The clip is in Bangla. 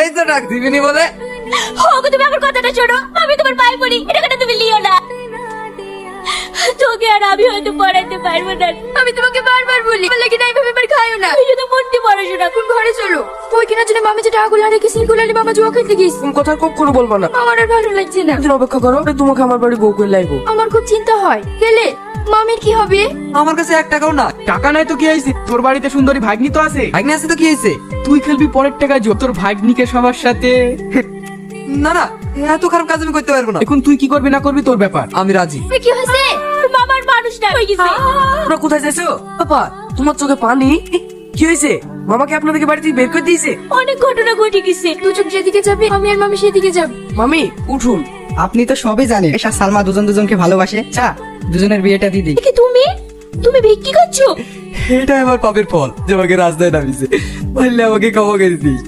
এই তো ডাক দিবিনি বলে। ওগো তুমি আমার কথাটা শোনো, আমি তোমার পায়ে পড়ি, এটা তুমি লিও না। তোকে আর আমি হয়তো পড়াইতে পারবো না, আমি তোমাকে বারবার বলি লেকিন এইভাবে আমার খাইও না। তুমি শুধু মন দিয়ে পড়াশোনা কোন ঘরে চলো, ওই কিনা জন্য মামি যে টাকাগুলো রেখে সেগুলো নিয়ে মামা জুয়া খেলতে গিয়েছে। তুমি কথা কখনো বলবা না। আমার আর ভালো লাগছে না। একদিন অপেক্ষা করো, তোমাকে আমার বাড়ি বউ করে লাইবো। আমার খুব চিন্তা হয়, গেলে মামির কি হবে? আমার কাছে 1 টাকাও না। টাকা নাই তো কি হয়েছে, তোর বাড়িতে সুন্দরী ভাগ্নি তো আছে। ভাগ্নে আছে তো কি হয়েছে? তুই খেলবি পরের টাকায় যোগ, তোর ভাগ্নিকে সবার সাথে। না না, এত খারাপ কাজ আমি করতে পারবো না। এখন তুই কি করবি না করবি তোর ব্যাপার। আমি রাজি। কি হয়েছে? মামার মানুষটা হয়ে গেছে। তোমরা কোথায় যাইছো? পাপা, তোমার চোখে পানি? কি হয়েছে? মামাকে আপনাদেরকে বাড়ি থেকে বের করে দিয়েছে? অনেক ঘটনা ঘটে গেছে, দুজন যেদিকে যাবে আমি আর মামি সেদিকে যাব। মামি উঠুন। আপনি তো সবই জানেন, এসা সালমা দুজনকে ভালোবাসে। চা দুজনের বিয়েটা দিদি। কি তুমি তুমি ভিক্ষি করছো? এটা আমার পাপের ফল যে আমাকে রাস্তায় নামিয়েছে। বললে আমাকে ক্ষমা করে দিস।